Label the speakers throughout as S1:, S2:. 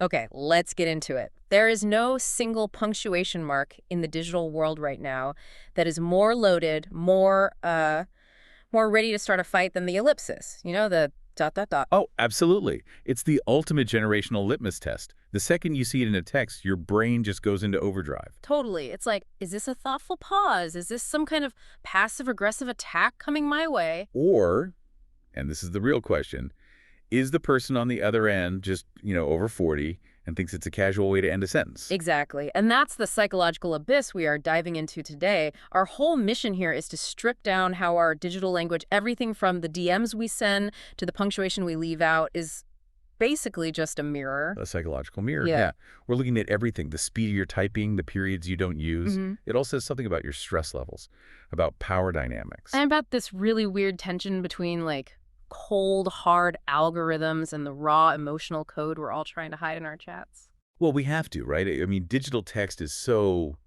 S1: Okay, let's get into it. There is no single punctuation mark in the digital world right now that is more loaded, more ready to start a fight than the ellipsis. You know, the dot, dot, dot.
S2: Oh, absolutely. It's the ultimate generational litmus test. The second you see it in a text, your brain just goes into overdrive.
S1: Totally. It's like, is this a thoughtful pause? Is this some kind of passive-aggressive attack coming my way?
S2: Or, and this is the real question, is the person on the other end just, over 40 and thinks it's a casual way to end a sentence?
S1: Exactly. And that's the psychological abyss we are diving into today. Our whole mission here is to strip down how our digital language, everything from the DMs we send to the punctuation we leave out, is basically just a mirror.
S2: A psychological mirror,
S1: Yeah.
S2: yeah. We're looking at everything, the speed of your typing, the periods you don't use. It all says something about your stress levels, about power dynamics.
S1: And about this really weird tension between, like, cold, hard algorithms and the raw emotional code we're all trying to hide in our chats.
S2: Well, we have to, right? I mean, digital text is so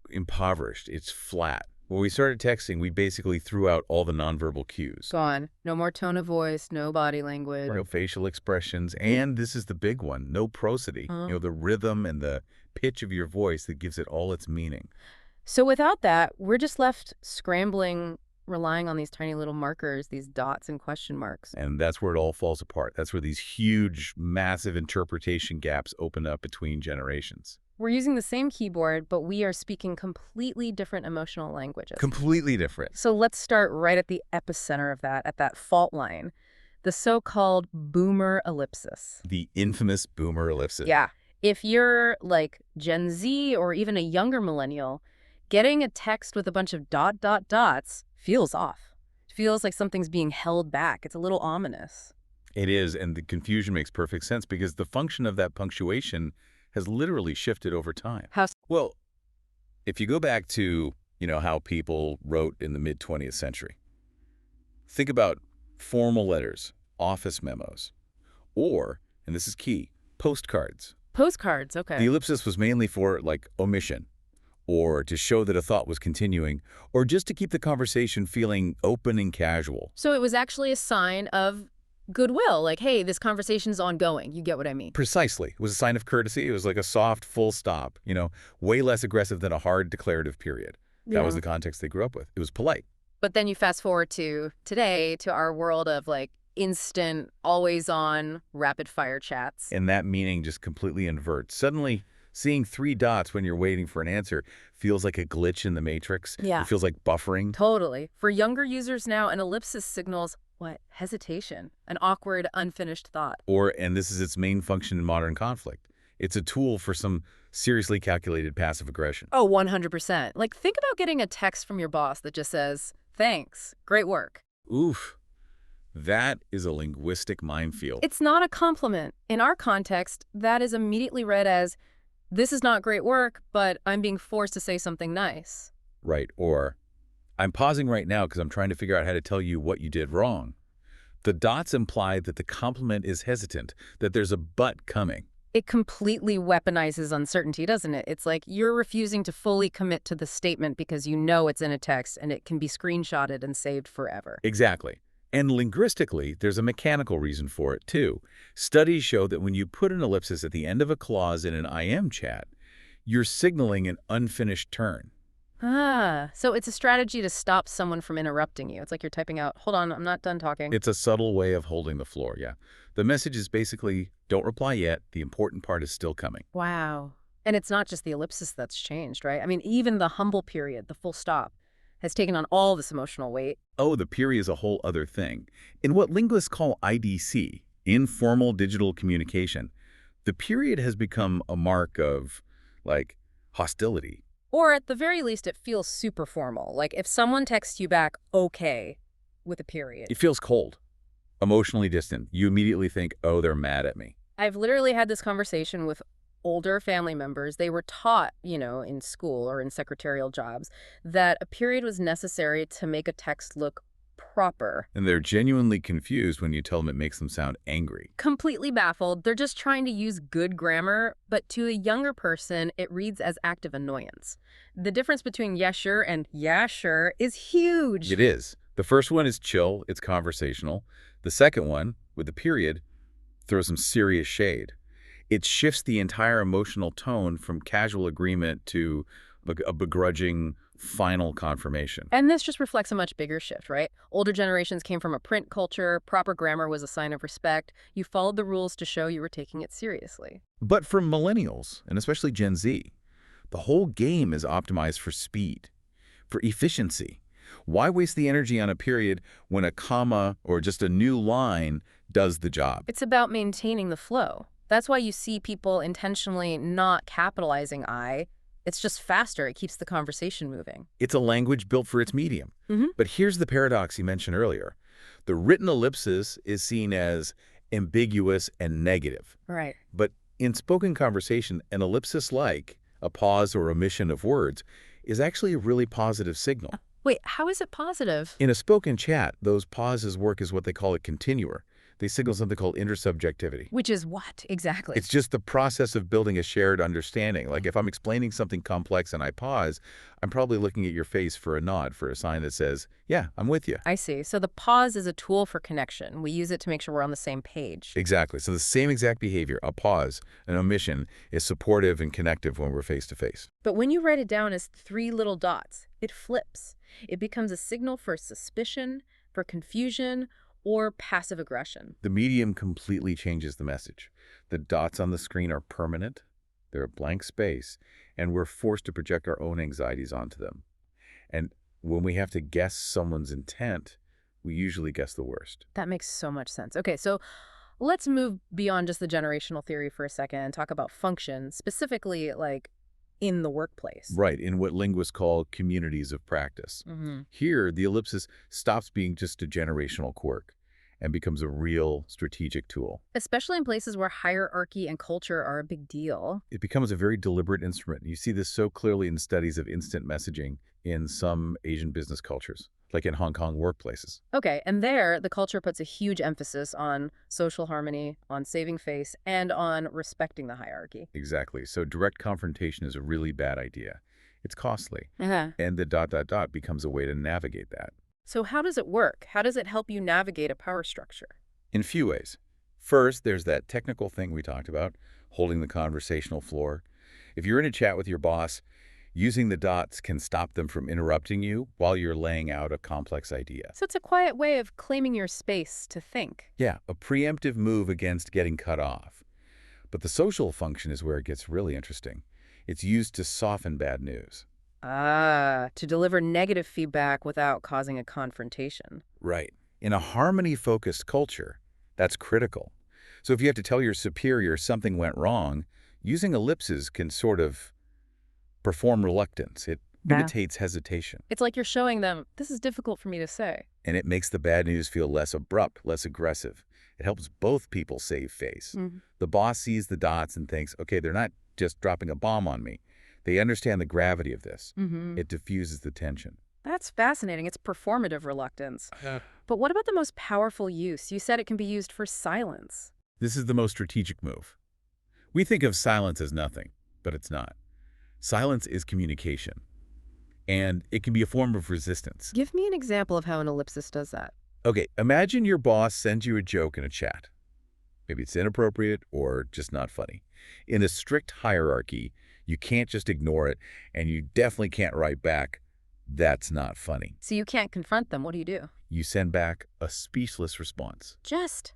S2: impoverished. It's flat. When we started texting, we basically threw out all the nonverbal cues.
S1: Gone. No more tone of voice, no body language.
S2: No facial expressions, and this is the big one, no prosody. The rhythm and the pitch of your voice that gives it all its meaning.
S1: So without that, we're just left scrambling, relying on these tiny little markers, these dots and question marks.
S2: And that's where it all falls apart. That's where these huge, massive interpretation gaps open up between generations.
S1: We're using the same keyboard, but we are speaking completely different emotional languages.
S2: Completely different.
S1: So let's start right at the epicenter of that, at that fault line, the so-called boomer ellipsis.
S2: The infamous boomer ellipsis.
S1: Yeah. If you're like Gen Z or even a younger millennial, getting a text with a bunch of dot, dot, dots feels off. It feels like something's being held back. It's a little ominous.
S2: It is, and the confusion makes perfect sense because the function of that punctuation has literally shifted over time.
S1: How?
S2: Well, if you go back to, how people wrote in the mid-20th century, think about formal letters, office memos, or, and this is key, postcards.
S1: Postcards, okay.
S2: The ellipsis was mainly for, omission, or to show that a thought was continuing, or just to keep the conversation feeling open and casual.
S1: So it was actually a sign of goodwill, like, hey, this conversation's ongoing. You get what I mean?
S2: Precisely. It was a sign of courtesy. It was like a soft, full stop, way less aggressive than a hard declarative period. That was the context they grew up with. It was polite.
S1: But then you fast forward to today, to our world of, instant, always-on, rapid-fire chats.
S2: And that meaning just completely inverts. Suddenly, seeing 3 dots when you're waiting for an answer feels like a glitch in the matrix.
S1: Yeah.
S2: It feels like buffering.
S1: Totally. For younger users now, an ellipsis signals, what? Hesitation. An awkward, unfinished thought.
S2: And this is its main function in modern conflict. It's a tool for some seriously calculated passive aggression.
S1: Oh, 100%. Think about getting a text from your boss that just says, thanks, great work.
S2: Oof. That is a linguistic minefield.
S1: It's not a compliment. In our context, that is immediately read as, this is not great work, but I'm being forced to say something nice.
S2: Right, or, I'm pausing right now because I'm trying to figure out how to tell you what you did wrong. The dots imply that the compliment is hesitant, that there's a but coming.
S1: It completely weaponizes uncertainty, doesn't it? It's like you're refusing to fully commit to the statement because you know it's in a text and it can be screenshotted and saved forever.
S2: Exactly. And linguistically, there's a mechanical reason for it, too. Studies show that when you put an ellipsis at the end of a clause in an IM chat, you're signaling an unfinished turn.
S1: Ah, so it's a strategy to stop someone from interrupting you. It's like you're typing out, hold on, I'm not done talking.
S2: It's a subtle way of holding the floor, yeah. The message is basically, don't reply yet, the important part is still coming.
S1: Wow. And it's not just the ellipsis that's changed, right? I mean, even the humble period, the full stop, has taken on all this emotional weight.
S2: Oh, the period is a whole other thing. In what linguists call IDC, informal digital communication, the period has become a mark of, hostility.
S1: Or at the very least, it feels super formal. Like if someone texts you back, okay, with a period.
S2: It feels cold, emotionally distant. You immediately think, oh, they're mad at me.
S1: I've literally had this conversation with older family members. They were taught, in school or in secretarial jobs, that a period was necessary to make a text look proper.
S2: And they're genuinely confused when you tell them it makes them sound angry.
S1: Completely baffled. They're just trying to use good grammar, but to a younger person, it reads as active annoyance. The difference between yeah, sure and yeah, sure is huge.
S2: It is. The first one is chill, it's conversational. The second one, with the period, throws some serious shade. It shifts the entire emotional tone from casual agreement to a begrudging final confirmation.
S1: And this just reflects a much bigger shift, right? Older generations came from a print culture. Proper grammar was a sign of respect. You followed the rules to show you were taking it seriously.
S2: But for millennials, and especially Gen Z, the whole game is optimized for speed, for efficiency. Why waste the energy on a period when a comma or just a new line does the job?
S1: It's about maintaining the flow. That's why you see people intentionally not capitalizing I. It's just faster. It keeps the conversation moving.
S2: It's a language built for its medium.
S1: Mm-hmm.
S2: But here's the paradox you mentioned earlier. The written ellipsis is seen as ambiguous and negative.
S1: Right.
S2: But in spoken conversation, an ellipsis like a pause or omission of words is actually a really positive signal.
S1: Wait, how is it positive?
S2: In a spoken chat, those pauses work as what they call a continuer. They signal something called intersubjectivity.
S1: Which is what, exactly?
S2: It's just the process of building a shared understanding. Like if I'm explaining something complex and I pause, I'm probably looking at your face for a nod, for a sign that says, yeah, I'm with you.
S1: I see. So the pause is a tool for connection. We use it to make sure we're on the same page.
S2: Exactly. So the same exact behavior, a pause, an omission, is supportive and connective when we're face to face.
S1: But when you write it down as 3 little dots, it flips. It becomes a signal for suspicion, for confusion, or passive aggression.
S2: The medium completely changes the message. The dots on the screen are permanent, they're a blank space, and we're forced to project our own anxieties onto them. And when we have to guess someone's intent, we usually guess the worst.
S1: That makes so much sense. Okay, so let's move beyond just the generational theory for a second and talk about function, specifically like in the workplace.
S2: Right, in what linguists call communities of practice.
S1: Mm-hmm.
S2: Here, the ellipsis stops being just a generational quirk and becomes a real strategic tool.
S1: Especially in places where hierarchy and culture are a big deal.
S2: It becomes a very deliberate instrument. You see this so clearly in studies of instant messaging in some Asian business cultures, like in Hong Kong workplaces.
S1: Okay, and there, the culture puts a huge emphasis on social harmony, on saving face, and on respecting the hierarchy.
S2: Exactly. So direct confrontation is a really bad idea. It's costly.
S1: Uh-huh.
S2: And the ... becomes a way to navigate that.
S1: So how does it work? How does it help you navigate a power structure?
S2: In a few ways. First, there's that technical thing we talked about, holding the conversational floor. If you're in a chat with your boss, using the dots can stop them from interrupting you while you're laying out a complex idea.
S1: So it's a quiet way of claiming your space to think.
S2: Yeah, a preemptive move against getting cut off. But the social function is where it gets really interesting. It's used to soften bad news.
S1: To deliver negative feedback without causing a confrontation.
S2: Right. In a harmony-focused culture, that's critical. So if you have to tell your superior something went wrong, using ellipses can sort of perform reluctance. It imitates hesitation.
S1: It's like you're showing them, this is difficult for me to say.
S2: And it makes the bad news feel less abrupt, less aggressive. It helps both people save face.
S1: Mm-hmm.
S2: The boss sees the dots and thinks, okay, they're not just dropping a bomb on me. They understand the gravity of this.
S1: Mm-hmm.
S2: It diffuses the tension.
S1: That's fascinating. It's performative reluctance. But what about the most powerful use? You said it can be used for silence.
S2: This is the most strategic move. We think of silence as nothing, but it's not. Silence is communication, and it can be a form of resistance.
S1: Give me an example of how an ellipsis does that.
S2: Okay, imagine your boss sends you a joke in a chat. Maybe it's inappropriate or just not funny. In a strict hierarchy, you can't just ignore it, and you definitely can't write back, "That's not funny."
S1: So you can't confront them. What do?
S2: You send back a speechless response.
S1: Just ...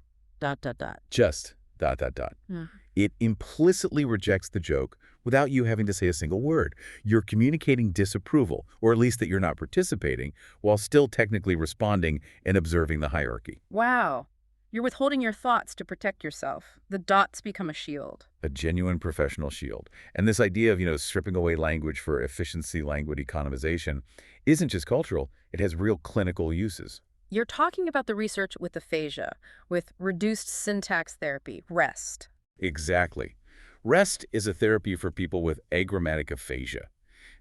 S2: Just ...
S1: Mm.
S2: It implicitly rejects the joke without you having to say a single word. You're communicating disapproval, or at least that you're not participating, while still technically responding and observing the hierarchy.
S1: Wow. You're withholding your thoughts to protect yourself. The dots become a shield.
S2: A genuine professional shield. And this idea of, stripping away language for efficiency, language economization, isn't just cultural. It has real clinical uses.
S1: You're talking about the research with aphasia, with reduced syntax therapy, REST.
S2: Exactly. REST is a therapy for people with agrammatic aphasia.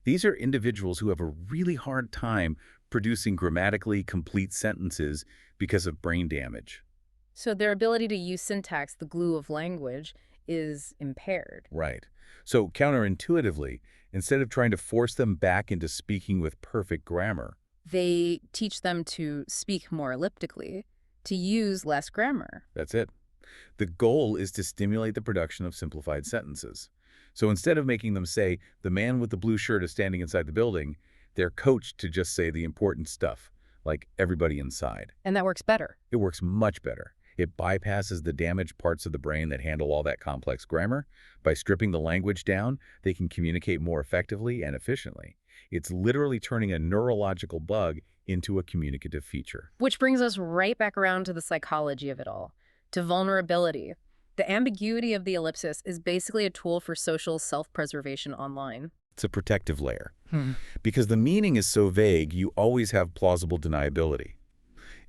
S2: These are individuals who have a really hard time producing grammatically complete sentences because of brain damage.
S1: So their ability to use syntax, the glue of language, is impaired.
S2: Right. So counterintuitively, instead of trying to force them back into speaking with perfect grammar,
S1: they teach them to speak more elliptically, to use less grammar.
S2: that's it. The goal is to stimulate the production of simplified sentences. So instead of making them say, the man with the blue shirt is standing inside the building, they're coached to just say the important stuff, like everybody inside.
S1: And that works better.
S2: It works much better. It bypasses the damaged parts of the brain that handle all that complex grammar. By stripping the language down, they can communicate more effectively and efficiently. It's literally turning a neurological bug into a communicative feature.
S1: Which brings us right back around to the psychology of it all, to vulnerability. The ambiguity of the ellipsis is basically a tool for social self-preservation online.
S2: It's a protective layer. Because the meaning is so vague, you always have plausible deniability.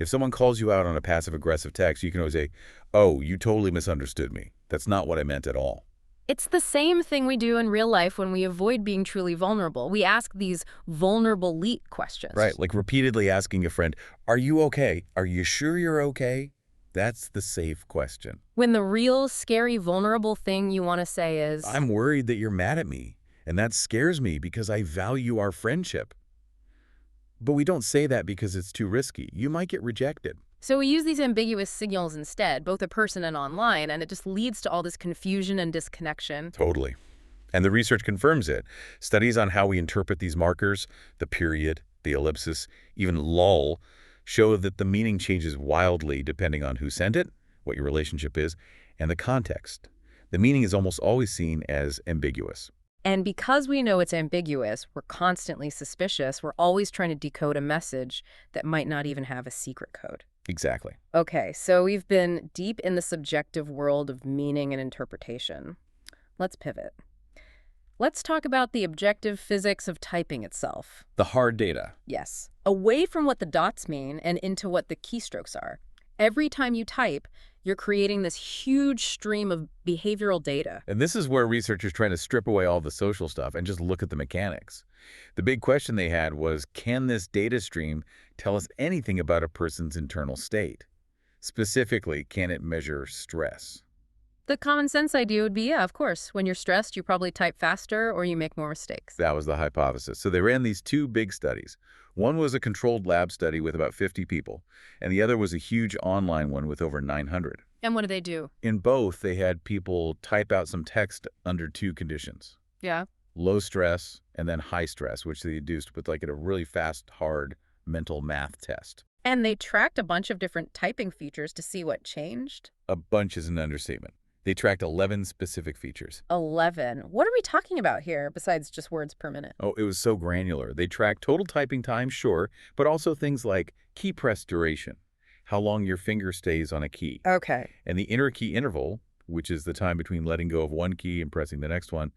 S2: If someone calls you out on a passive-aggressive text, you can always say, oh, you totally misunderstood me. That's not what I meant at all.
S1: It's the same thing we do in real life when we avoid being truly vulnerable. We ask these vulnerable leak questions.
S2: Right, like repeatedly asking a friend, are you okay? Are you sure you're okay? That's the safe question.
S1: When the real, scary, vulnerable thing you want to say is,
S2: I'm worried that you're mad at me, and that scares me because I value our friendship. But we don't say that because it's too risky. You might get rejected.
S1: So we use these ambiguous signals instead, both in person and online, and it just leads to all this confusion and disconnection.
S2: Totally. And the research confirms it. Studies on how we interpret these markers, the period, the ellipsis, even lull, show that the meaning changes wildly depending on who sent it, what your relationship is, and the context. The meaning is almost always seen as ambiguous.
S1: And because we know it's ambiguous, we're constantly suspicious. We're always trying to decode a message that might not even have a secret code.
S2: Exactly.
S1: Okay, so we've been deep in the subjective world of meaning and interpretation. Let's pivot. Let's talk about the objective physics of typing itself.
S2: The hard data.
S1: Yes. Away from what the dots mean and into what the keystrokes are. Every time you type, you're creating this huge stream of behavioral data.
S2: And this is where researchers trying to strip away all the social stuff and just look at the mechanics. The big question they had was, can this data stream tell us anything about a person's internal state? Specifically, can it measure stress?
S1: The common sense idea would be, yeah, of course. When you're stressed, you probably type faster or you make more mistakes.
S2: That was the hypothesis. So they ran these two big studies. One was a controlled lab study with about 50 people, and the other was a huge online one with over 900.
S1: And what do they do?
S2: In both, they had people type out some text under two conditions.
S1: Yeah.
S2: Low stress and then high stress, which they induced with like a really fast, hard mental math test.
S1: And they tracked a bunch of different typing features to see what changed?
S2: A bunch is an understatement. They tracked 11 specific features.
S1: 11. What are we talking about here besides just words per minute?
S2: Oh, it was so granular. They tracked total typing time, sure, but also things like key press duration, how long your finger stays on a key.
S1: Okay.
S2: And the inner key interval, which is the time between letting go of one key and pressing the next one.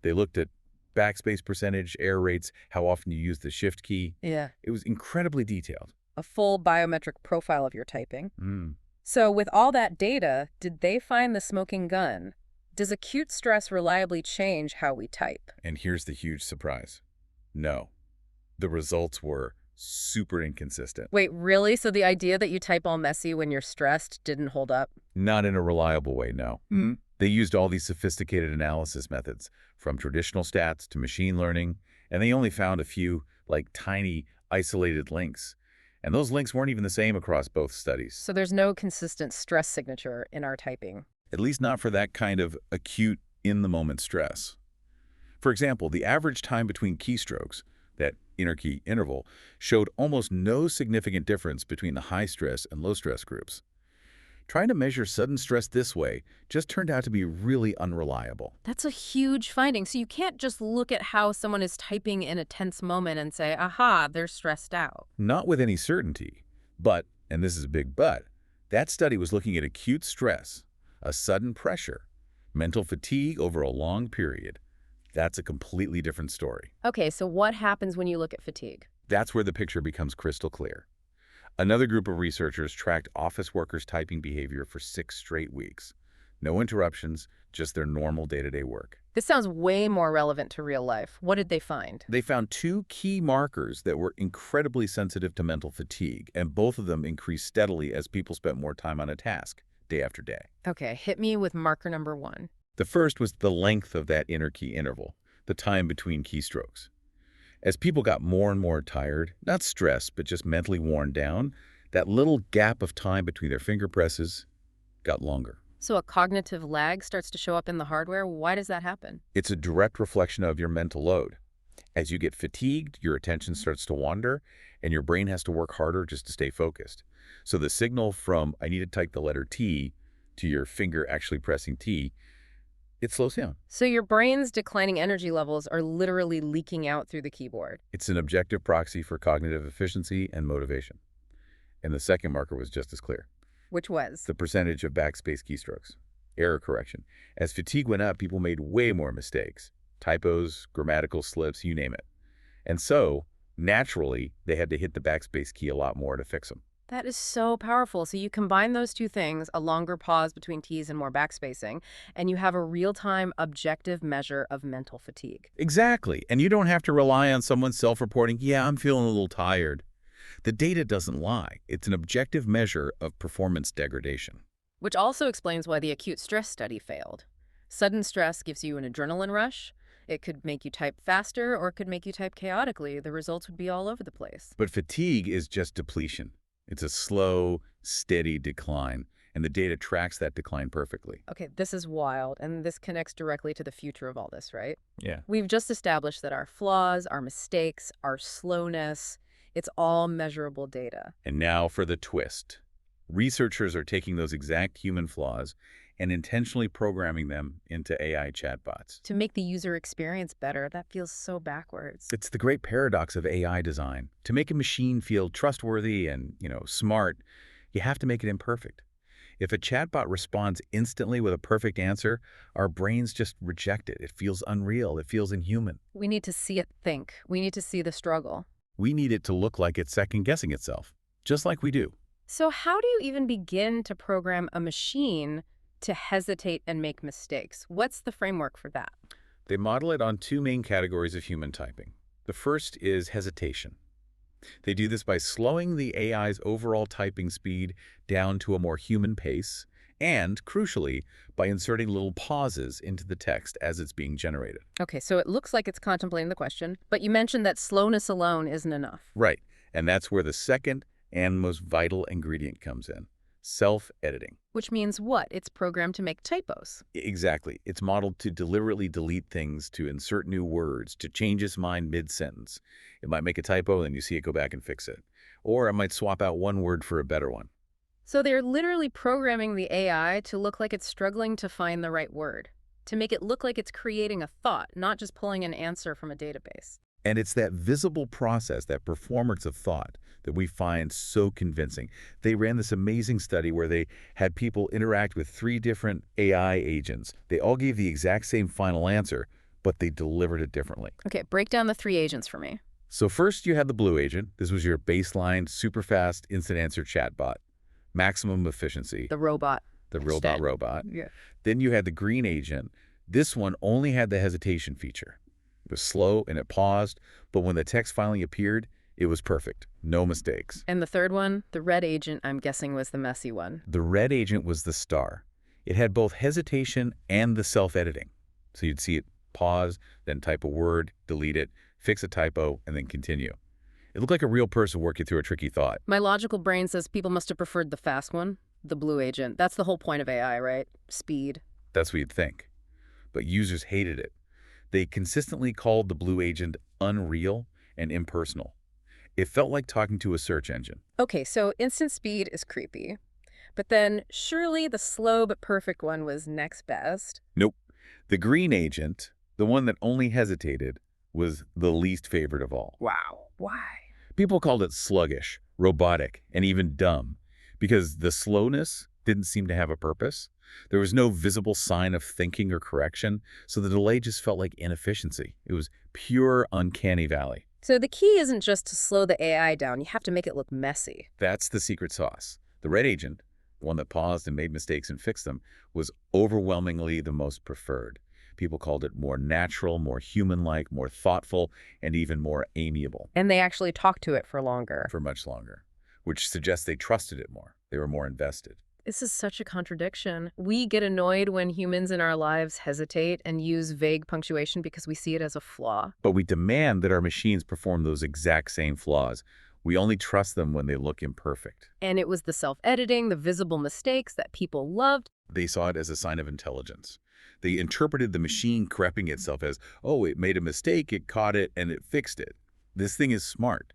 S2: They looked at backspace percentage, error rates, how often you use the shift key.
S1: Yeah.
S2: It was incredibly detailed.
S1: A full biometric profile of your typing. So with all that data, did they find the smoking gun? Does acute stress reliably change how we type?
S2: And here's the huge surprise. No. The results were super inconsistent.
S1: Wait, really? So the idea that you type all messy when you're stressed didn't hold up?
S2: Not in a reliable way, no. They used all these sophisticated analysis methods, from traditional stats to machine learning, and they only found a few, like, tiny, isolated links. And those links weren't even the same across both studies.
S1: So there's no consistent stress signature in our typing.
S2: At least not for that kind of acute, in-the-moment stress. For example, the average time between keystrokes, that inner key interval, showed almost no significant difference between the high-stress and low-stress groups. Trying to measure sudden stress this way just turned out to be really unreliable.
S1: That's a huge finding. So you can't just look at how someone is typing in a tense moment and say, aha, they're stressed out.
S2: Not with any certainty. But, and this is a big but, that study was looking at acute stress, a sudden pressure, mental fatigue over a long period. That's a completely different story.
S1: Okay, so what happens when you look at fatigue?
S2: That's where the picture becomes crystal clear. Another group of researchers tracked office workers' typing behavior for 6 straight weeks. No interruptions, just their normal day-to-day work.
S1: This sounds way more relevant to real life. What did they find?
S2: They found 2 key markers that were incredibly sensitive to mental fatigue, and both of them increased steadily as people spent more time on a task, day after day.
S1: Okay, hit me with marker number 1.
S2: The first was the length of that inner key interval, the time between keystrokes. As people got more and more tired, not stressed, but just mentally worn down, that little gap of time between their finger presses got longer.
S1: So a cognitive lag starts to show up in the hardware. Why does that happen?
S2: It's a direct reflection of your mental load. As you get fatigued, your attention starts to wander, and your brain has to work harder just to stay focused. So the signal from I need to type the letter T to your finger actually pressing T, it slows down.
S1: So your brain's declining energy levels are literally leaking out through the keyboard.
S2: It's an objective proxy for cognitive efficiency and motivation. And the second marker was just as clear.
S1: Which was?
S2: The percentage of backspace keystrokes. Error correction. As fatigue went up, people made way more mistakes. Typos, grammatical slips, you name it. And so, naturally, they had to hit the backspace key a lot more to fix them.
S1: That is so powerful. So you combine those two things, a longer pause between T's and more backspacing, and you have a real-time objective measure of mental fatigue.
S2: Exactly. And you don't have to rely on someone self-reporting, yeah, I'm feeling a little tired. The data doesn't lie. It's an objective measure of performance degradation.
S1: Which also explains why the acute stress study failed. Sudden stress gives you an adrenaline rush. It could make you type faster or it could make you type chaotically. The results would be all over the place.
S2: But fatigue is just depletion. It's a slow, steady decline, and the data tracks that decline perfectly.
S1: Okay, this is wild, and this connects directly to the future of all this, right?
S2: Yeah.
S1: We've just established that our flaws, our mistakes, our slowness, it's all measurable data.
S2: And now for the twist. Researchers are taking those exact human flaws and intentionally programming them into AI chatbots.
S1: To make the user experience better, that feels so backwards.
S2: It's the great paradox of AI design. To make a machine feel trustworthy and, smart, you have to make it imperfect. If a chatbot responds instantly with a perfect answer, our brains just reject it. It feels unreal. It feels inhuman.
S1: We need to see it think. We need to see the struggle.
S2: We need it to look like it's second-guessing itself, just like we do.
S1: So how do you even begin to program a machine to hesitate and make mistakes? What's the framework for that?
S2: They model it on two main categories of human typing. The first is hesitation. They do this by slowing the AI's overall typing speed down to a more human pace and, crucially, by inserting little pauses into the text as it's being generated.
S1: Okay, so it looks like it's contemplating the question, but you mentioned that slowness alone isn't enough.
S2: Right, and that's where the second and most vital ingredient comes in: self-editing.
S1: Which means what? It's programmed to make typos.
S2: Exactly. It's modeled to deliberately delete things, to insert new words, to change its mind mid-sentence. It might make a typo, and you see it go back and fix it. Or it might swap out one word for a better one.
S1: So they're literally programming the AI to look like it's struggling to find the right word, to make it look like it's creating a thought, not just pulling an answer from a database.
S2: And it's that visible process, that performance of thought, that we find so convincing. They ran this amazing study where they had people interact with 3 different AI agents. They all gave the exact same final answer, but they delivered it differently.
S1: Okay, break down the 3 agents for me.
S2: So first you had the blue agent. This was your baseline, super fast, instant answer chatbot. Maximum efficiency.
S1: The robot.
S2: The robot.
S1: Yeah.
S2: Then you had the green agent. This one only had the hesitation feature. It was slow and it paused, but when the text finally appeared, it was perfect. No mistakes.
S1: And the third one, the red agent, I'm guessing was the messy one.
S2: The red agent was the star. It had both hesitation and the self-editing. So you'd see it pause, then type a word, delete it, fix a typo, and then continue. It looked like a real person working through a tricky thought.
S1: My logical brain says people must have preferred the fast one, the blue agent. That's the whole point of AI, right? Speed.
S2: That's what you'd think. But users hated it. They consistently called the blue agent unreal and impersonal. It felt like talking to a search engine.
S1: Okay, so instant speed is creepy. But then surely the slow but perfect one was next best.
S2: Nope. The green agent, the one that only hesitated, was the least favorite of all.
S1: Wow. Why?
S2: People called it sluggish, robotic, and even dumb, because the slowness didn't seem to have a purpose. There was no visible sign of thinking or correction, so the delay just felt like inefficiency. It was pure uncanny valley.
S1: So the key isn't just to slow the AI down. You have to make it look messy.
S2: That's the secret sauce. The red agent, the one that paused and made mistakes and fixed them, was overwhelmingly the most preferred. People called it more natural, more human-like, more thoughtful, and even more amiable.
S1: And they actually talked to it for longer.
S2: For much longer, which suggests they trusted it more. They were more invested.
S1: This is such a contradiction. We get annoyed when humans in our lives hesitate and use vague punctuation because we see it as a flaw.
S2: But we demand that our machines perform those exact same flaws We only trust them when they look imperfect.
S1: And it was the self-editing, the visible mistakes that people loved.
S2: They saw it as a sign of intelligence. They interpreted the machine correcting itself as, oh, it made a mistake, it caught it, and it fixed it. This thing is smart.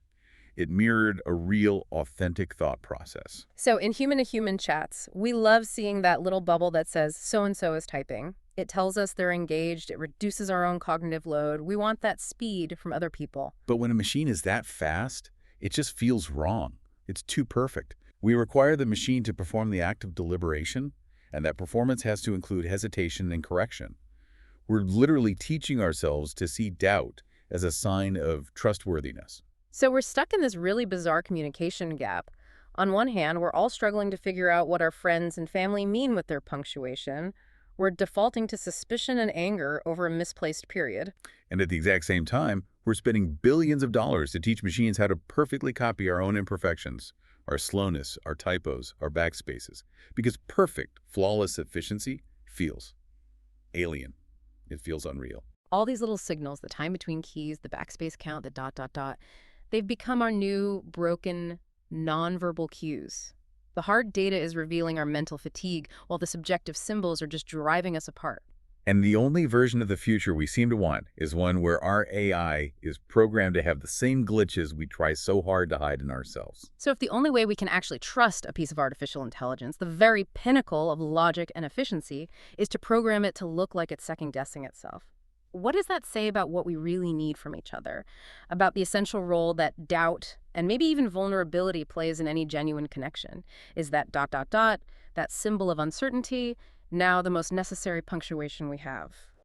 S2: It mirrored a real, authentic thought process.
S1: So in human-to-human chats, we love seeing that little bubble that says so-and-so is typing. It tells us they're engaged. It reduces our own cognitive load. We want that speed from other people.
S2: But when a machine is that fast, it just feels wrong. It's too perfect. We require the machine to perform the act of deliberation, and that performance has to include hesitation and correction. We're literally teaching ourselves to see doubt as a sign of trustworthiness.
S1: So we're stuck in this really bizarre communication gap. On one hand, we're all struggling to figure out what our friends and family mean with their punctuation. We're defaulting to suspicion and anger over a misplaced period.
S2: And at the exact same time, we're spending billions of dollars to teach machines how to perfectly copy our own imperfections, our slowness, our typos, our backspaces. Because perfect, flawless efficiency feels alien. It feels unreal.
S1: All these little signals, the time between keys, the backspace count, the dot, dot, dot, they've become our new broken nonverbal cues. The hard data is revealing our mental fatigue, while the subjective symbols are just driving us apart.
S2: And the only version of the future we seem to want is one where our AI is programmed to have the same glitches we try so hard to hide in ourselves.
S1: So if the only way we can actually trust a piece of artificial intelligence, the very pinnacle of logic and efficiency, is to program it to look like it's second-guessing itself, what does that say about what we really need from each other? About the essential role that doubt and maybe even vulnerability plays in any genuine connection? Is that dot, dot, dot, that symbol of uncertainty, now the most necessary punctuation we have?